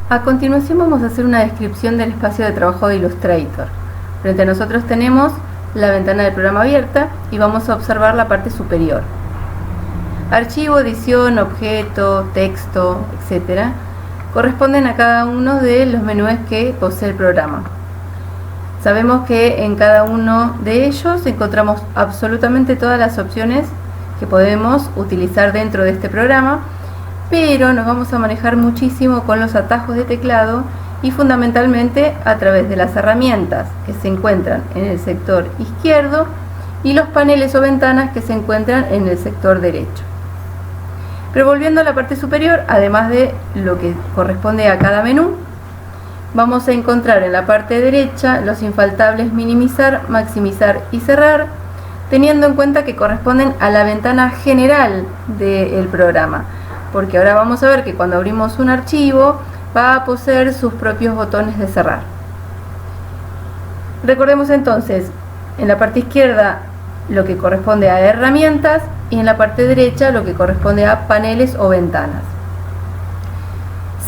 A continuación vamos a hacer una descripción del espacio de trabajo de Illustrator. Frente a nosotros tenemos la ventana del programa abierta y vamos a observar la parte superior. Archivo, edición, objeto, texto, etc. corresponden a cada uno de los menús que posee el programa. Sabemos que en cada uno de ellos encontramos absolutamente todas las opciones que podemos utilizar dentro de este programa, pero nos vamos a manejar muchísimo con los atajos de teclado y fundamentalmente a través de las herramientas que se encuentran en el sector izquierdo y los paneles o ventanas que se encuentran en el sector derecho. Pero volviendo a la parte superior, además de lo que corresponde a cada menú, vamos a encontrar en la parte derecha los infaltables minimizar, maximizar y cerrar, teniendo en cuenta que corresponden a la ventana general del programa, porque ahora vamos a ver que cuando abrimos un archivo va a poseer sus propios botones de cerrar. Recordemos entonces, en la parte izquierda lo que corresponde a herramientas y en la parte derecha lo que corresponde a paneles o ventanas.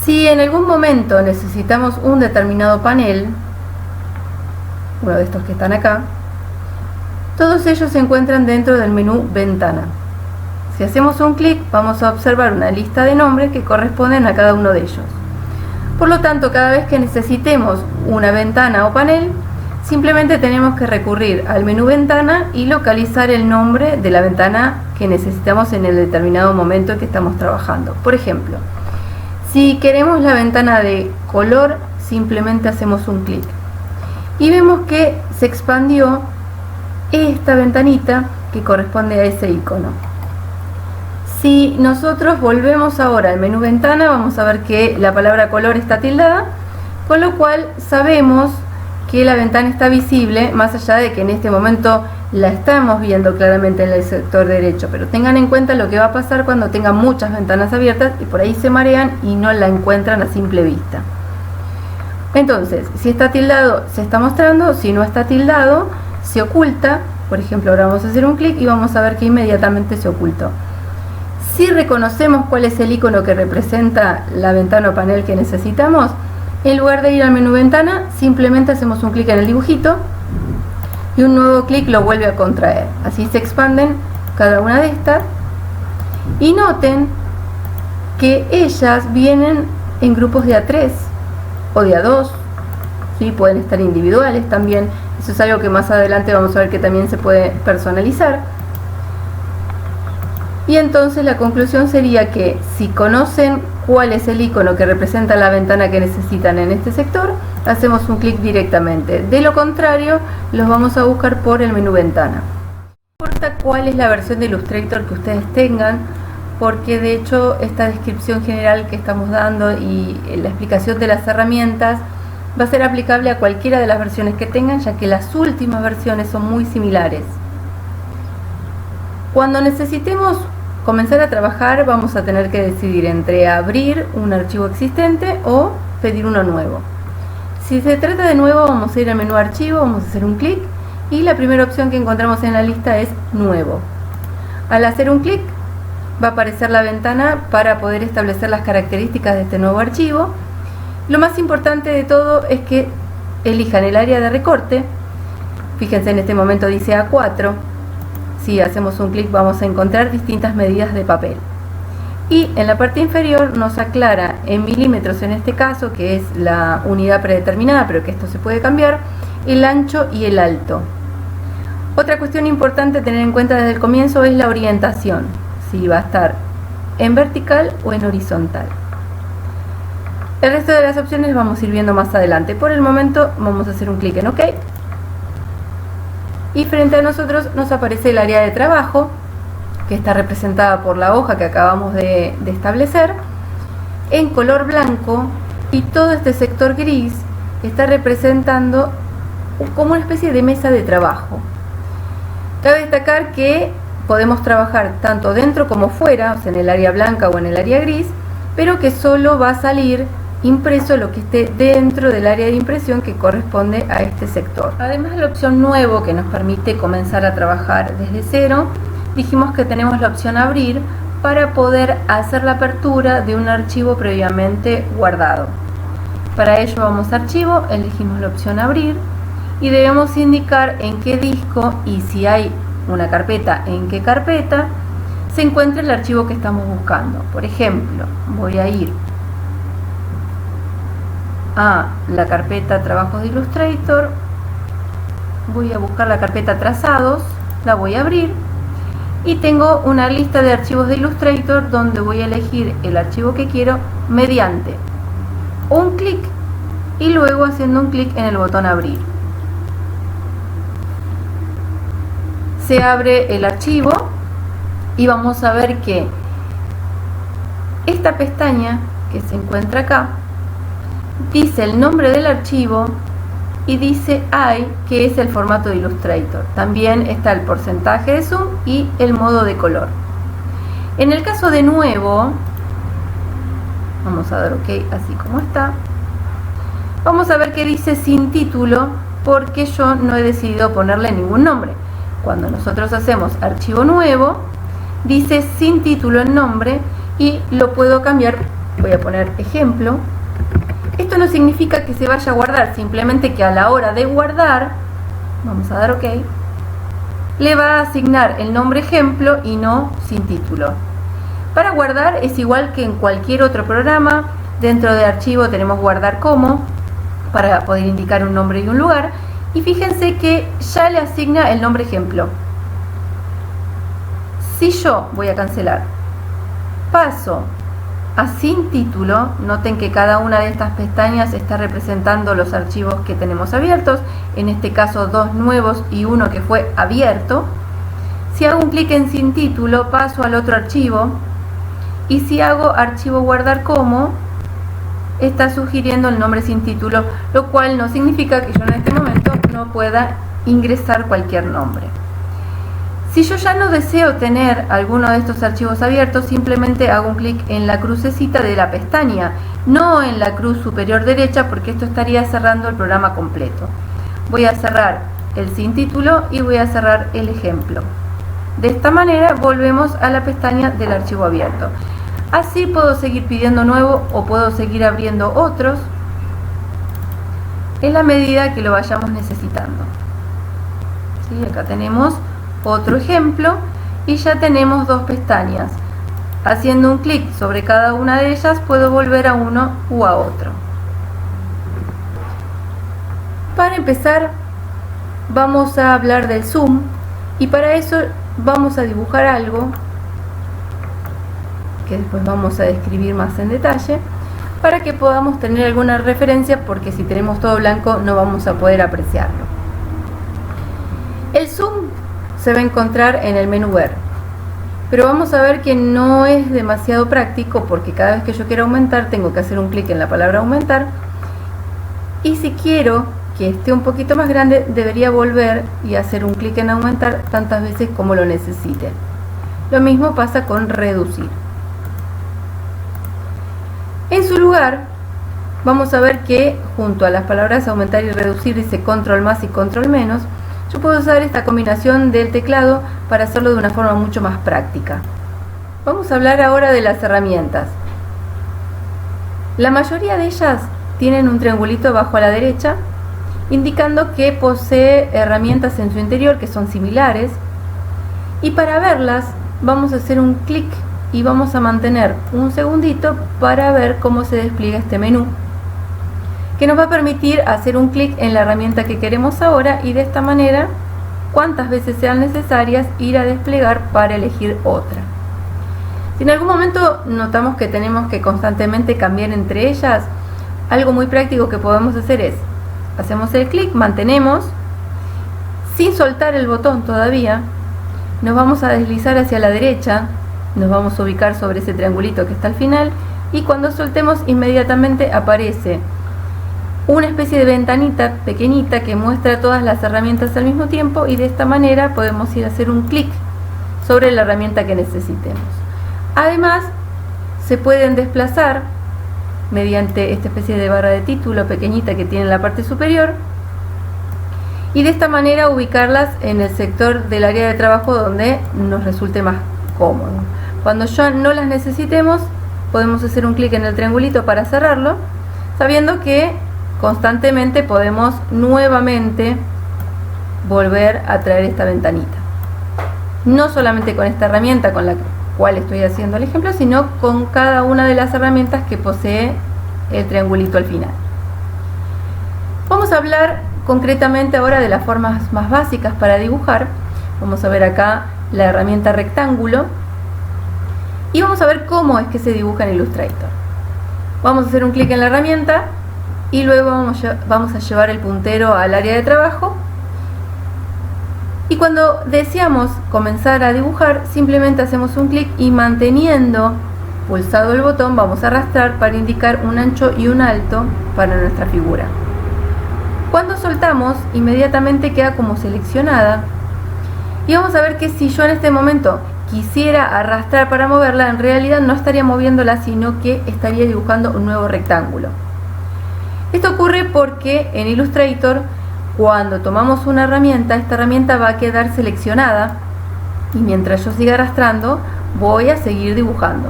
Si en algún momento necesitamos un determinado panel, uno de estos que están acá, todos ellos se encuentran dentro del menú Ventana. Si hacemos un clic, vamos a observar una lista de nombres que corresponden a cada uno de ellos. Por lo tanto, cada vez que necesitemos una ventana o panel, simplemente tenemos que recurrir al menú Ventana y localizar el nombre de la ventana que necesitamos en el determinado momento en que estamos trabajando. Por ejemplo, si queremos la ventana de color, simplemente hacemos un clic y vemos que se expandió esta ventanita que corresponde a ese icono. Si nosotros volvemos ahora al menú Ventana, vamos a ver que la palabra color está tildada, con lo cual sabemos que la ventana está visible, más allá de que en este momento la estamos viendo claramente en el sector derecho, pero tengan en cuenta lo que va a pasar cuando tengan muchas ventanas abiertas y por ahí se marean y no la encuentran a simple vista. Entonces, si está tildado se está mostrando, si no está tildado se oculta. Por ejemplo, ahora vamos a hacer un clic y vamos a ver que inmediatamente se ocultó. Si reconocemos cuál es el icono que representa la ventana o panel que necesitamos, en lugar de ir al menú Ventana, simplemente hacemos un clic en el dibujito y un nuevo clic lo vuelve a contraer. Así se expanden cada una de estas. Y noten que ellas vienen en grupos de A3 o de A2, ¿sí? Pueden estar individuales también. Eso es algo que más adelante vamos a ver que también se puede personalizar. Y entonces la conclusión sería que si conocen cuál es el icono que representa la ventana que necesitan en este sector, hacemos un clic directamente. De lo contrario, los vamos a buscar por el menú Ventana. No importa cuál es la versión de Illustrator que ustedes tengan, porque de hecho esta descripción general que estamos dando y la explicación de las herramientas va a ser aplicable a cualquiera de las versiones que tengan, ya que las últimas versiones son muy similares. Cuando necesitemos comenzar a trabajar, vamos a tener que decidir entre abrir un archivo existente o pedir uno nuevo. Si se trata de nuevo, vamos a ir al menú Archivo, vamos a hacer un clic y la primera opción que encontramos en la lista es Nuevo. Al hacer un clic va a aparecer la ventana para poder establecer las características de este nuevo archivo. Lo más importante de todo es que elijan el área de recorte. Fíjense, en este momento dice A4. Si hacemos un clic vamos a encontrar distintas medidas de papel. Y en la parte inferior nos aclara en milímetros, en este caso, que es la unidad predeterminada, pero que esto se puede cambiar, el ancho y el alto. Otra cuestión importante a tener en cuenta desde el comienzo es la orientación, si va a estar en vertical o en horizontal. El resto de las opciones vamos a ir viendo más adelante. Por el momento vamos a hacer un clic en OK. Y frente a nosotros nos aparece el área de trabajo, que está representada por la hoja que acabamos de establecer, en color blanco, y todo este sector gris está representando como una especie de mesa de trabajo. Cabe destacar que podemos trabajar tanto dentro como fuera, o sea, en el área blanca o en el área gris, pero que solo va a salir impreso lo que esté dentro del área de impresión que corresponde a este sector. Además de la opción nuevo, que nos permite comenzar a trabajar desde cero, dijimos que tenemos la opción abrir para poder hacer la apertura de un archivo previamente guardado. Para ello vamos a archivo, elegimos la opción abrir y debemos indicar en qué disco y si hay una carpeta, en qué carpeta se encuentra el archivo que estamos buscando. Por ejemplo, voy a ir a la carpeta trabajos de Illustrator, voy a buscar la carpeta trazados, la voy a abrir y tengo una lista de archivos de Illustrator donde voy a elegir el archivo que quiero mediante un clic y luego haciendo un clic en el botón abrir. Se abre el archivo y vamos a ver que esta pestaña que se encuentra acá dice el nombre del archivo y dice I, que es el formato de Illustrator. También está el porcentaje de zoom y el modo de color. En el caso de nuevo, vamos a dar OK así como está. Vamos a ver que dice sin título porque yo no he decidido ponerle ningún nombre. Cuando nosotros hacemos archivo nuevo, dice sin título el nombre y lo puedo cambiar. Voy a poner ejemplo. Esto no significa que se vaya a guardar, simplemente que a la hora de guardar, vamos a dar OK, le va a asignar el nombre ejemplo y no sin título. Para guardar es igual que en cualquier otro programa. Dentro de archivo tenemos guardar como, para poder indicar un nombre y un lugar. Y fíjense que ya le asigna el nombre ejemplo. Si yo voy a cancelar, paso a sin título, noten que cada una de estas pestañas está representando los archivos que tenemos abiertos, en este caso 2 nuevos y uno que fue abierto. Si hago un clic en sin título, paso al otro archivo, y si hago archivo guardar como, está sugiriendo el nombre sin título, lo cual no significa que yo en este momento no pueda ingresar cualquier nombre. Si yo ya no deseo tener alguno de estos archivos abiertos, simplemente hago un clic en la crucecita de la pestaña, no en la cruz superior derecha, porque esto estaría cerrando el programa completo. Voy a cerrar el sin título y voy a cerrar el ejemplo. De esta manera volvemos a la pestaña del archivo abierto. Así puedo seguir pidiendo nuevo o puedo seguir abriendo otros en la medida que lo vayamos necesitando. ¿Sí? Acá tenemos otro ejemplo y ya tenemos 2 pestañas. Haciendo un clic sobre cada una de ellas puedo volver a uno u a otro. Para empezar vamos a hablar del zoom y para eso vamos a dibujar algo que después vamos a describir más en detalle para que podamos tener alguna referencia, porque si tenemos todo blanco no vamos a poder apreciarlo. El zoom se va a encontrar en el menú ver, pero vamos a ver que no es demasiado práctico porque cada vez que yo quiero aumentar tengo que hacer un clic en la palabra aumentar, y si quiero que esté un poquito más grande debería volver y hacer un clic en aumentar tantas veces como lo necesite. Lo mismo pasa con reducir. En su lugar vamos a ver que junto a las palabras aumentar y reducir dice control más y control menos. Yo puedo usar esta combinación del teclado para hacerlo de una forma mucho más práctica. Vamos a hablar ahora de las herramientas. La mayoría de ellas tienen un triangulito abajo a la derecha, indicando que posee herramientas en su interior que son similares, y para verlas vamos a hacer un clic y vamos a mantener un segundito para ver cómo se despliega este menú, que nos va a permitir hacer un clic en la herramienta que queremos ahora y de esta manera, cuantas veces sean necesarias, ir a desplegar para elegir otra. Si en algún momento notamos que tenemos que constantemente cambiar entre ellas, algo muy práctico que podemos hacer es, hacemos el clic, mantenemos, sin soltar el botón todavía, nos vamos a deslizar hacia la derecha, nos vamos a ubicar sobre ese triangulito que está al final, y cuando soltemos inmediatamente aparece una especie de ventanita pequeñita que muestra todas las herramientas al mismo tiempo, y de esta manera podemos ir a hacer un clic sobre la herramienta que necesitemos. Además, se pueden desplazar mediante esta especie de barra de título pequeñita que tiene en la parte superior, y de esta manera ubicarlas en el sector del área de trabajo donde nos resulte más cómodo. Cuando ya no las necesitemos, podemos hacer un clic en el triangulito para cerrarlo. sabiendo que constantemente podemos nuevamente volver a traer esta ventanita. No solamente con esta herramienta con la cual estoy haciendo el ejemplo, sino con cada una de las herramientas que posee el triangulito al final. Vamos a hablar concretamente ahora de las formas más básicas para dibujar. Vamos a ver acá la herramienta rectángulo y vamos a ver cómo es que se dibuja en Illustrator. Vamos a hacer un clic en la herramienta y luego vamos a llevar el puntero al área de trabajo, y cuando deseamos comenzar a dibujar simplemente hacemos un clic y manteniendo pulsado el botón vamos a arrastrar para indicar un ancho y un alto para nuestra figura. Cuando soltamos inmediatamente queda como seleccionada, y vamos a ver que si yo en este momento quisiera arrastrar para moverla, en realidad no estaría moviéndola, sino que estaría dibujando un nuevo rectángulo. Esto ocurre porque en Illustrator, cuando tomamos una herramienta, esta herramienta va a quedar seleccionada y mientras yo siga arrastrando voy a seguir dibujando.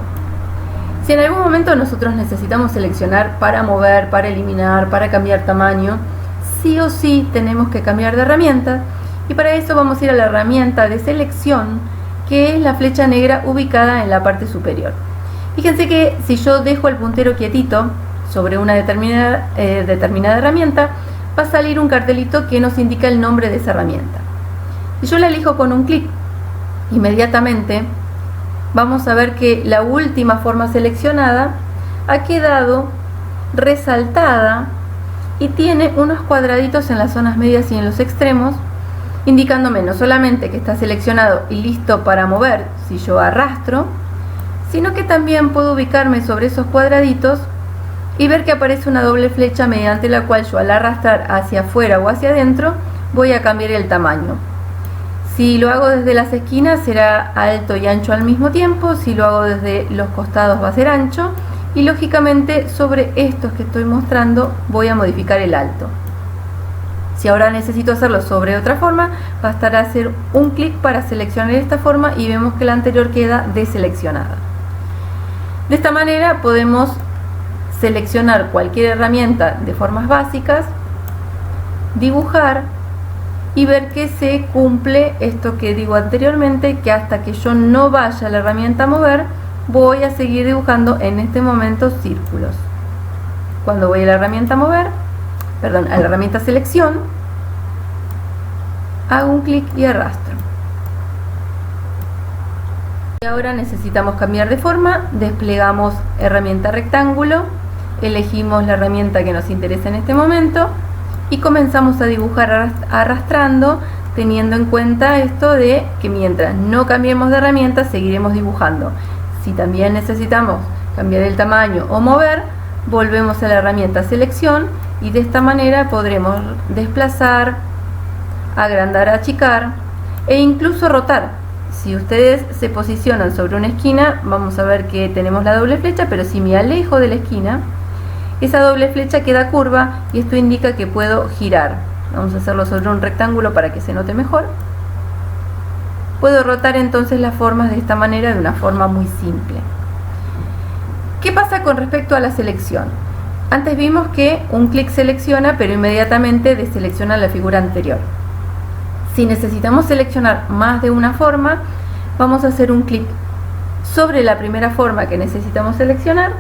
Si en algún momento nosotros necesitamos seleccionar para mover, para eliminar, para cambiar tamaño, sí o sí tenemos que cambiar de herramienta, y para eso vamos a ir a la herramienta de selección, que es la flecha negra ubicada en la parte superior. Fíjense que si yo dejo el puntero quietito sobre una determinada herramienta, va a salir un cartelito que nos indica el nombre de esa herramienta. Si yo la elijo con un clic, inmediatamente vamos a ver que la última forma seleccionada ha quedado resaltada y tiene unos cuadraditos en las zonas medias y en los extremos, indicándome no solamente que está seleccionado y listo para mover si yo arrastro, sino que también puedo ubicarme sobre esos cuadraditos y ver que aparece una doble flecha mediante la cual yo al arrastrar hacia afuera o hacia adentro voy a cambiar el tamaño. Si lo hago desde las esquinas será alto y ancho al mismo tiempo, si lo hago desde los costados va a ser ancho, y lógicamente sobre estos que estoy mostrando voy a modificar el alto. Si ahora necesito hacerlo sobre otra forma, bastará hacer un clic para seleccionar esta forma y vemos que la anterior queda deseleccionada. De esta manera podemos seleccionar cualquier herramienta de formas básicas, dibujar y ver que se cumple esto que digo anteriormente, que hasta que yo no vaya a la herramienta a mover, voy a seguir dibujando en este momento círculos. Cuando voy a la herramienta a mover, a la herramienta selección, hago un clic y arrastro. Y ahora necesitamos cambiar de forma, desplegamos herramienta rectángulo, elegimos la herramienta que nos interesa en este momento y comenzamos a dibujar arrastrando, teniendo en cuenta esto de que mientras no cambiemos de herramienta seguiremos dibujando. Si también necesitamos cambiar el tamaño o mover, volvemos a la herramienta selección y de esta manera podremos desplazar, agrandar, achicar e incluso rotar. Si ustedes se posicionan sobre una esquina, vamos a ver que tenemos la doble flecha, pero si me alejo de la esquina, esa doble flecha queda curva y esto indica que puedo girar. Vamos a hacerlo sobre un rectángulo para que se note mejor. Puedo rotar entonces las formas de esta manera, de una forma muy simple. ¿Qué pasa con respecto a la selección? Antes vimos que un clic selecciona, pero inmediatamente deselecciona la figura anterior. Si necesitamos seleccionar más de una forma, vamos a hacer un clic sobre la primera forma que necesitamos seleccionar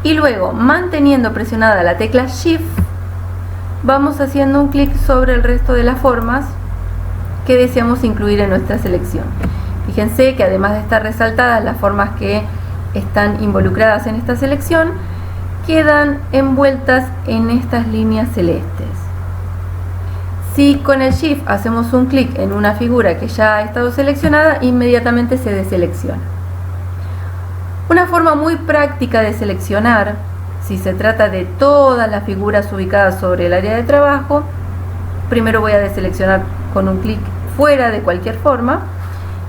y luego, manteniendo presionada la tecla Shift, vamos haciendo un clic sobre el resto de las formas que deseamos incluir en nuestra selección. Fíjense que además de estar resaltadas las formas que están involucradas en esta selección, quedan envueltas en estas líneas celestes. Si con el Shift hacemos un clic en una figura que ya ha estado seleccionada, inmediatamente se deselecciona. Una forma muy práctica de seleccionar, si se trata de todas las figuras ubicadas sobre el área de trabajo, primero voy a deseleccionar con un clic fuera de cualquier forma,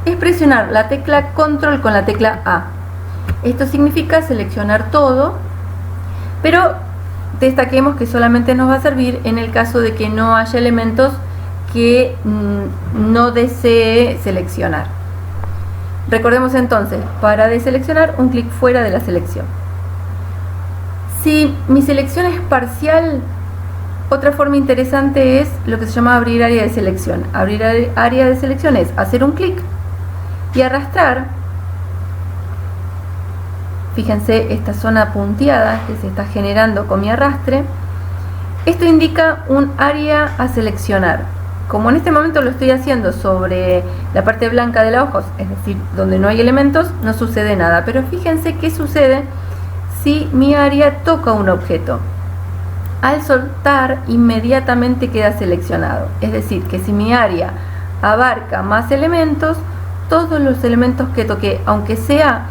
es presionar la tecla Control con la tecla A. Esto significa seleccionar todo, pero destaquemos que solamente nos va a servir en el caso de que no haya elementos que no desee seleccionar. Recordemos entonces, para deseleccionar, un clic fuera de la selección. Si mi selección es parcial, otra forma interesante es lo que se llama abrir área de selección. Abrir área de selección es hacer un clic y arrastrar. Fíjense esta zona punteada que se está generando con mi arrastre. Esto indica un área a seleccionar. Como en este momento lo estoy haciendo sobre la parte blanca de la hoja, es decir, donde no hay elementos, no sucede nada. Pero fíjense qué sucede si mi área toca un objeto. Al soltar, inmediatamente queda seleccionado. Es decir, que si mi área abarca más elementos, todos los elementos que toqué, aunque sea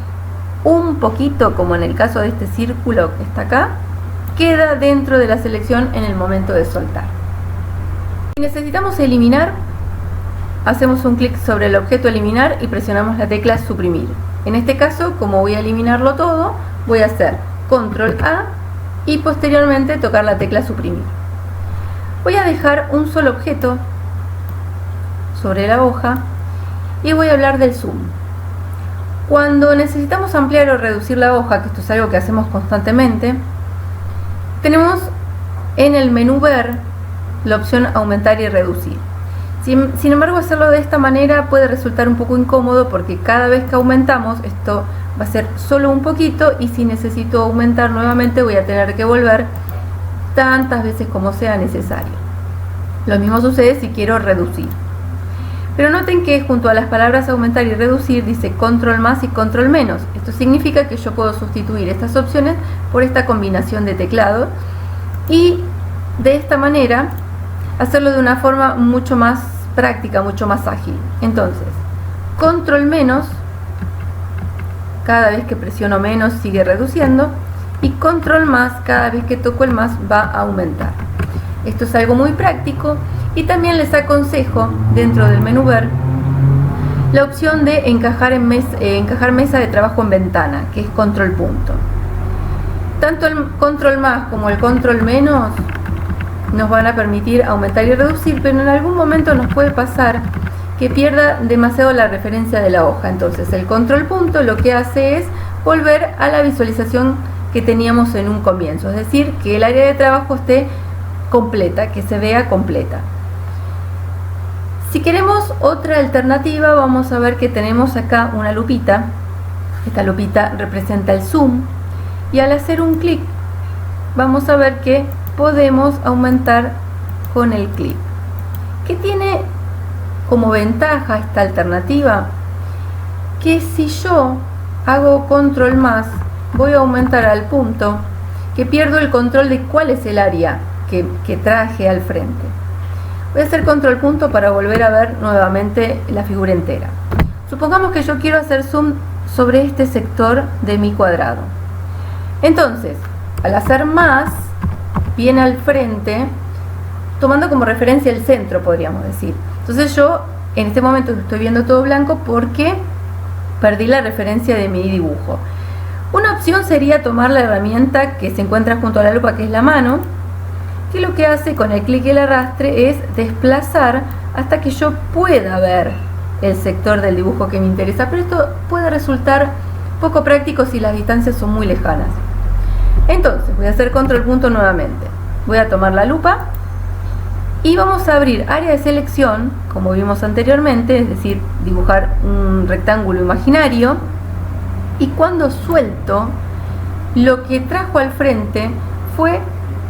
un poquito, como en el caso de este círculo que está acá, queda dentro de la selección en el momento de soltar. Si necesitamos eliminar, hacemos un clic sobre el objeto eliminar y presionamos la tecla suprimir. En este caso, como voy a eliminarlo todo, voy a hacer control A y posteriormente tocar la tecla suprimir. Voy a dejar un solo objeto sobre la hoja y voy a hablar del zoom. Cuando necesitamos ampliar o reducir la hoja, que esto es algo que hacemos constantemente, tenemos en el menú ver la opción aumentar y reducir. Sin embargo, hacerlo de esta manera puede resultar un poco incómodo porque cada vez que aumentamos esto va a ser solo un poquito y si necesito aumentar nuevamente voy a tener que volver tantas veces como sea necesario. Lo mismo sucede si quiero reducir. Pero noten que junto a las palabras aumentar y reducir dice control más y control menos. Esto significa que yo puedo sustituir estas opciones por esta combinación de teclado y de esta manera hacerlo de una forma mucho más práctica, mucho más ágil. Entonces, control menos, cada vez que presiono menos sigue reduciendo, y control más, cada vez que toco el más va a aumentar. Esto es algo muy práctico y también les aconsejo dentro del menú ver la opción de encajar mesa de trabajo en ventana, que es control punto. Tanto el control más como el control menos nos van a permitir aumentar y reducir, pero en algún momento nos puede pasar que pierda demasiado la referencia de la hoja. Entonces el control punto lo que hace es volver a la visualización que teníamos en un comienzo, es decir, que el área de trabajo esté completa, que se vea completa. Si queremos otra alternativa, vamos a ver que tenemos acá una lupita. Esta lupita representa el zoom y al hacer un clic vamos a ver que podemos aumentar con el clic. ¿Qué tiene como ventaja esta alternativa? Que si yo hago control más, voy a aumentar al punto que pierdo el control de cuál es el área que traje al frente. Voy a hacer control punto para volver a ver nuevamente la figura entera. Supongamos que yo quiero hacer zoom sobre este sector de mi cuadrado. Entonces, al hacer más, viene al frente, tomando como referencia el centro, podríamos decir. Entonces yo en este momento estoy viendo todo blanco porque perdí la referencia de mi dibujo. Una opción sería tomar la herramienta que se encuentra junto a la lupa, que es la mano, que lo que hace con el clic y el arrastre es desplazar hasta que yo pueda ver el sector del dibujo que me interesa, pero esto puede resultar poco práctico si las distancias son muy lejanas. Entonces voy a hacer control punto nuevamente, voy a tomar la lupa y vamos a abrir área de selección como vimos anteriormente, es decir, dibujar un rectángulo imaginario, y cuando suelto, lo que trajo al frente fue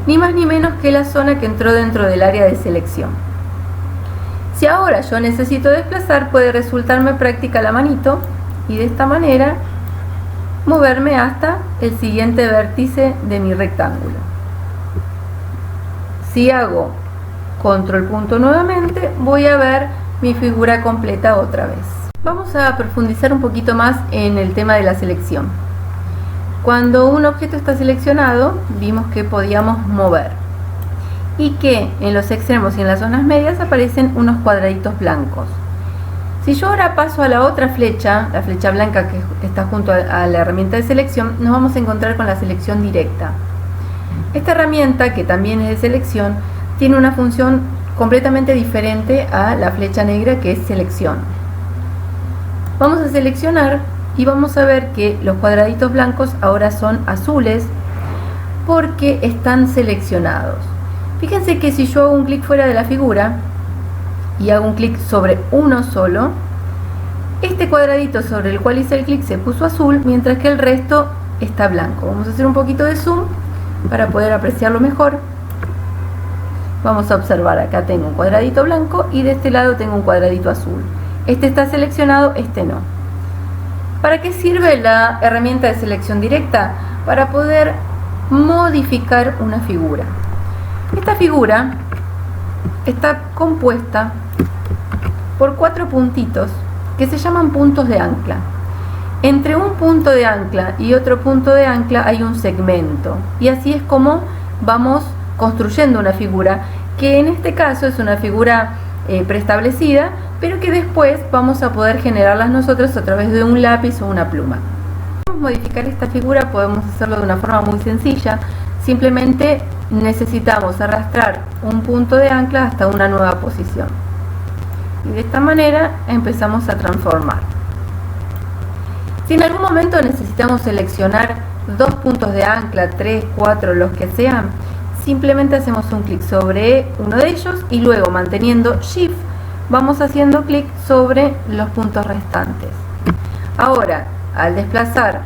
ni más ni menos que la zona que entró dentro del área de selección. Si ahora yo necesito desplazar, puede resultarme práctica la manito y de esta manera moverme hasta el siguiente vértice de mi rectángulo. Si hago control punto nuevamente, voy a ver mi figura completa otra vez. Vamos a profundizar un poquito más en el tema de la selección. Cuando un objeto está seleccionado, vimos que podíamos mover y que en los extremos y en las zonas medias aparecen unos cuadraditos blancos. Si yo ahora paso a la otra flecha, la flecha blanca que está junto a la herramienta de selección, nos vamos a encontrar con la selección directa. Esta herramienta, que también es de selección, tiene una función completamente diferente a la flecha negra, que es selección. Vamos a seleccionar y vamos a ver que los cuadraditos blancos ahora son azules, porque están seleccionados. Fíjense que si yo hago un clic fuera de la figura y hago un clic sobre uno solo, este cuadradito sobre el cual hice el clic se puso azul, mientras que el resto está blanco. Vamos a hacer un poquito de zoom para poder apreciarlo mejor. Vamos a observar, acá tengo un cuadradito blanco y de este lado tengo un cuadradito azul. Este está seleccionado, este no. ¿Para qué sirve la herramienta de selección directa? Para poder modificar una figura. Esta figura está compuesta por 4 puntitos que se llaman puntos de ancla. Entre un punto de ancla y otro punto de ancla hay un segmento, y así es como vamos construyendo una figura, que en este caso es una figura preestablecida, pero que después vamos a poder generarlas nosotros a través de un lápiz o una pluma. Para modificar esta figura podemos hacerlo de una forma muy sencilla. Simplemente necesitamos arrastrar un punto de ancla hasta una nueva posición, y de esta manera empezamos a transformar. Si en algún momento necesitamos seleccionar 2 puntos de ancla, 3, 4, los que sean, simplemente hacemos un clic sobre uno de ellos y luego, manteniendo Shift, vamos haciendo clic sobre los puntos restantes. Ahora, al desplazar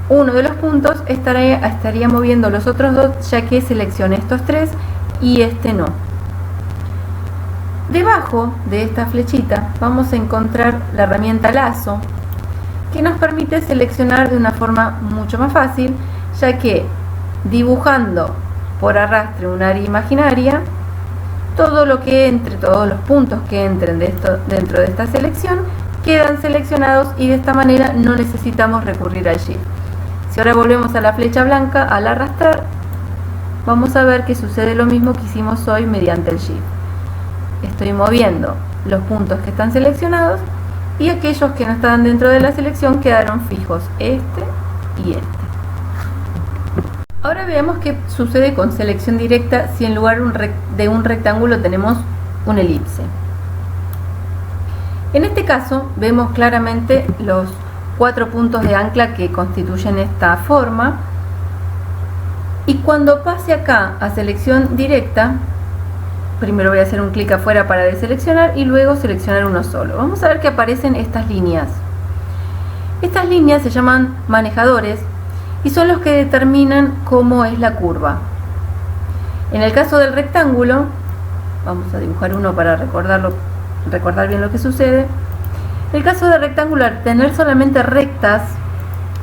uno de los puntos, estaría moviendo los otros 2, ya que seleccioné estos 3 y este no. Debajo de esta flechita vamos a encontrar la herramienta lazo, que nos permite seleccionar de una forma mucho más fácil, ya que dibujando por arrastre un área imaginaria, todo lo que entre, todos los puntos que entren dentro de esta selección quedan seleccionados, y de esta manera no necesitamos recurrir al Shift. Si ahora volvemos a la flecha blanca, al arrastrar, vamos a ver que sucede lo mismo que hicimos hoy mediante el Shift. Estoy moviendo los puntos que están seleccionados, y aquellos que no estaban dentro de la selección quedaron fijos, este y este. Ahora veamos qué sucede con selección directa si en lugar de un rectángulo tenemos un elipse. En este caso vemos claramente los 4 puntos de ancla que constituyen esta forma, y cuando pase acá a selección directa, primero voy a hacer un clic afuera para deseleccionar y luego seleccionar uno solo. Vamos a ver que aparecen estas líneas. Estas líneas se llaman manejadores y son los que determinan cómo es la curva. En el caso del rectángulo, vamos a dibujar uno para recordar bien lo que sucede. En el caso del rectángulo, al tener solamente rectas,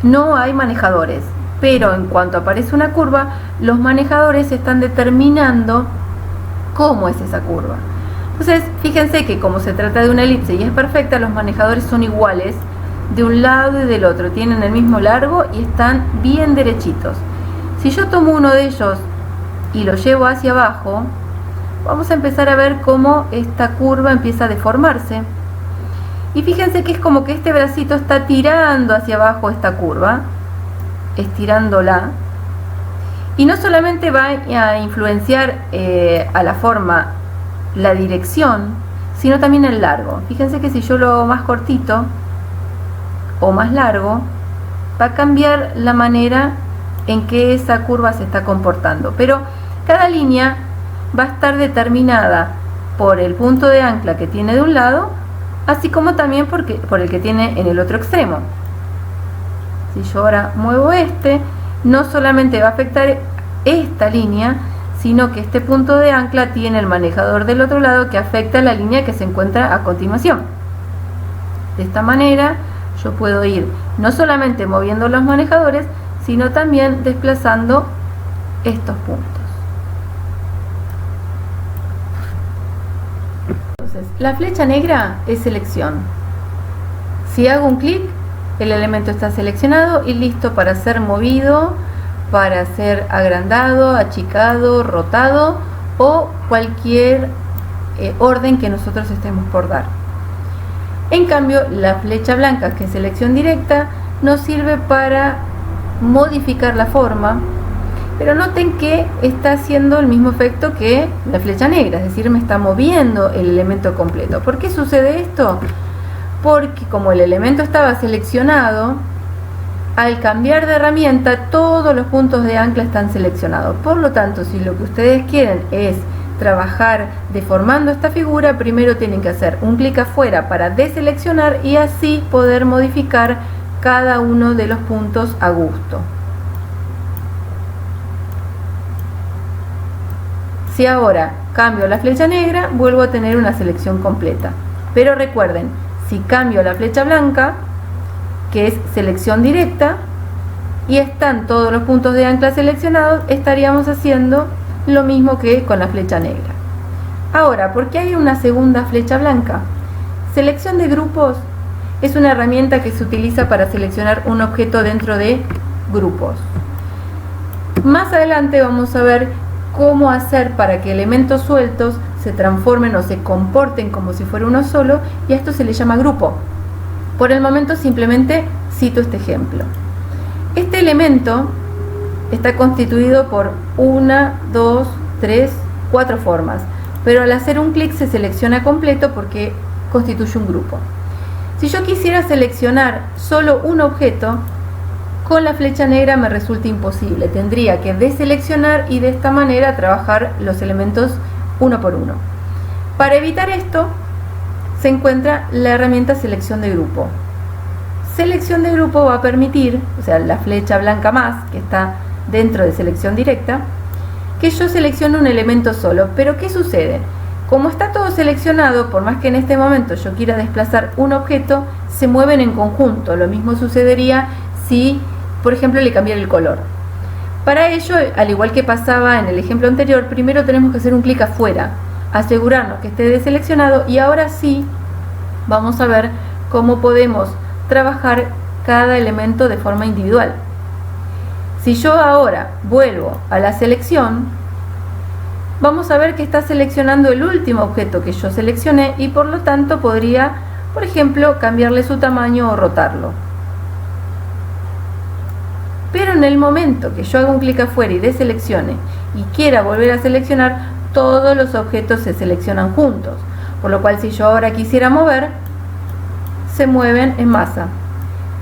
no hay manejadores, pero en cuanto aparece una curva, los manejadores están determinando cómo es esa curva. Entonces, fíjense que como se trata de una elipse y es perfecta, los manejadores son iguales de un lado y del otro, tienen el mismo largo y están bien derechitos. Si yo tomo uno de ellos y lo llevo hacia abajo, vamos a empezar a ver cómo esta curva empieza a deformarse. Y fíjense que es como que este bracito está tirando hacia abajo esta curva, estirándola. Y no solamente va a influenciar a la forma la dirección, sino también el largo. Fíjense que si yo lo hago más cortito o más largo, va a cambiar la manera en que esa curva se está comportando. Pero cada línea va a estar determinada por el punto de ancla que tiene de un lado, así como también por el que tiene en el otro extremo. Si yo ahora muevo no solamente va a afectar esta línea, sino que este punto de ancla tiene el manejador del otro lado que afecta la línea que se encuentra a continuación. De esta manera yo puedo ir no solamente moviendo los manejadores, sino también desplazando estos puntos. Entonces, la flecha negra es selección. Si hago un clic, el elemento está seleccionado y listo para ser movido, para ser agrandado, achicado, rotado o cualquier orden que nosotros estemos por dar. En cambio, la flecha blanca, que es selección directa, nos sirve para modificar la forma, pero noten que está haciendo el mismo efecto que la flecha negra, es decir, me está moviendo el elemento completo. ¿Por qué sucede esto? Porque como el elemento estaba seleccionado, al cambiar de herramienta todos los puntos de ancla están seleccionados. Por lo tanto, si lo que ustedes quieren es trabajar deformando esta figura, primero tienen que hacer un clic afuera para deseleccionar y así poder modificar cada uno de los puntos a gusto. Si ahora cambio la flecha negra, vuelvo a tener una selección completa. Pero recuerden, si cambio la flecha blanca, que es selección directa, y están todos los puntos de ancla seleccionados, estaríamos haciendo lo mismo que con la flecha negra. Ahora, ¿por qué hay una segunda flecha blanca? Selección de grupos es una herramienta que se utiliza para seleccionar un objeto dentro de grupos. Más adelante vamos a ver cómo hacer para que elementos sueltos se transformen o se comporten como si fuera uno solo, y a esto se le llama grupo. Por el momento simplemente cito este ejemplo. Este elemento está constituido por 1, 2, 3, 4 formas, pero al hacer un clic se selecciona completo porque constituye un grupo. Si yo quisiera seleccionar solo un objeto, con la flecha negra me resulta imposible. Tendría que deseleccionar y de esta manera trabajar los elementos uno por uno. Para evitar esto, se encuentra la herramienta selección de grupo. Selección de grupo va a permitir, o sea, la flecha blanca más, que está dentro de selección directa, que yo seleccione un elemento solo. Pero ¿qué sucede? Como está todo seleccionado, por más que en este momento yo quiera desplazar un objeto, se mueven en conjunto. Lo mismo sucedería si, por ejemplo, le cambiara el color. Para ello, al igual que pasaba en el ejemplo anterior, primero tenemos que hacer un clic afuera, asegurarnos que esté deseleccionado, y ahora sí vamos a ver cómo podemos trabajar cada elemento de forma individual. Si yo ahora vuelvo a la selección, vamos a ver que está seleccionando el último objeto que yo seleccioné y por lo tanto podría, por ejemplo, cambiarle su tamaño o rotarlo. Pero en el momento que yo haga un clic afuera y deseleccione y quiera volver a seleccionar, todos los objetos se seleccionan juntos, por lo cual si yo ahora quisiera mover, se mueven en masa.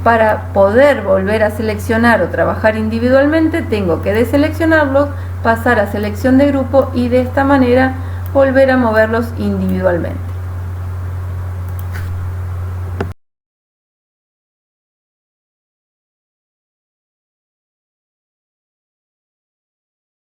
Para poder volver a seleccionar o trabajar individualmente, tengo que deseleccionarlos, pasar a selección de grupo y de esta manera volver a moverlos individualmente.